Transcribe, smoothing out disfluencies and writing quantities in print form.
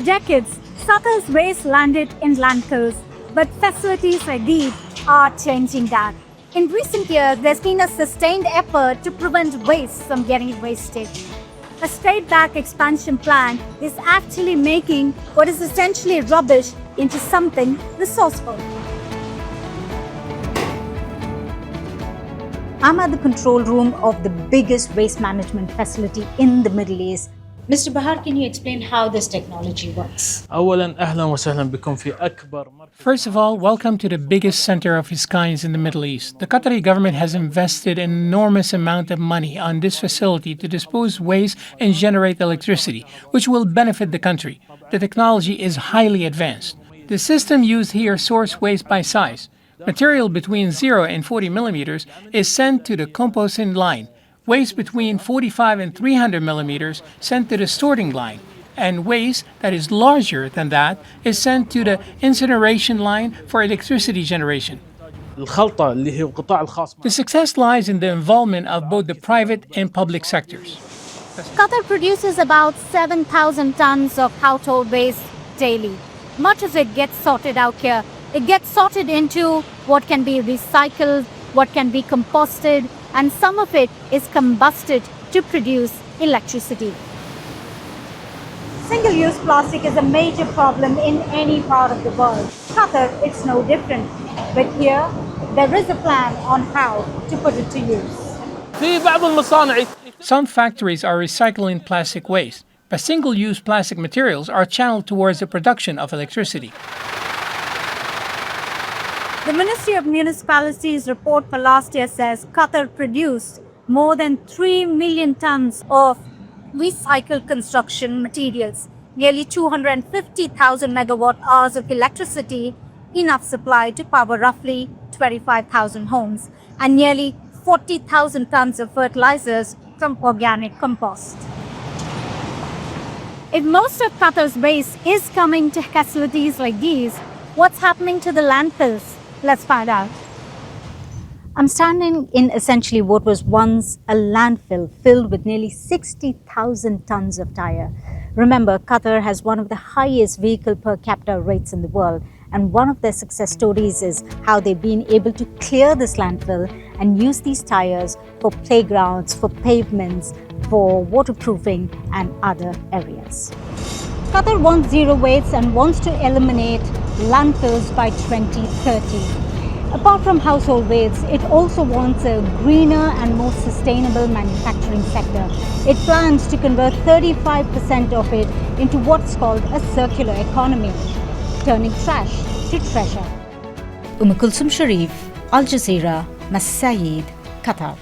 decades, Qatar's waste landed in landfills, but facilities like these are changing that. In recent years, there's been a sustained effort to prevent waste from getting wasted. A straight-back expansion plan is actually making what is essentially rubbish into something resourceful. I'm at the control room of the biggest waste management facility in the Middle East. Mr. Bahar, can you explain how this technology works? First of all, welcome to the biggest center of its kind in the Middle East. The Qatari government has invested an enormous amount of money on this facility to dispose waste and generate electricity, which will benefit the country. The technology is highly advanced. The system used here sorts waste by size. Material between 0 and 40 millimeters is sent to the composting line. Waste between 45 and 300 millimeters sent to the sorting line, and waste that is larger than that is sent to the incineration line for electricity generation. The success lies in the involvement of both the private and public sectors. Qatar produces about 7,000 tons of household waste daily. Much of it gets sorted out here. It gets sorted into what can be recycled, what can be composted, and some of it is combusted to produce electricity. Single-use plastic is a major problem in any part of the world. Qatar, it's no different. But here, there is a plan on how to put it to use. Some factories are recycling plastic waste, but single-use plastic materials are channeled towards the production of electricity. The Ministry of Municipalities report for last year says Qatar produced more than 3 million tons of recycled construction materials, nearly 250,000 megawatt hours of electricity, enough supply to power roughly 25,000 homes, and nearly 40,000 tons of fertilizers from organic compost. If most of Qatar's waste is coming to facilities like these, what's happening to the landfills? Let's find out. I'm standing in essentially what was once a landfill filled with nearly 60,000 tons of tire. Remember, Qatar has one of the highest vehicle per capita rates in the world, and one of their success stories is how they've been able to clear this landfill and use these tires for playgrounds, for pavements, for waterproofing and other areas. Qatar wants zero waste and wants to eliminate landfills by 2030. Apart from household waste, it also wants a greener and more sustainable manufacturing sector. It plans to convert 35% of it into what's called a circular economy, turning trash to treasure. Um-e-Kulsoom Shariff, Al Jazeera, Masjid, Qatar.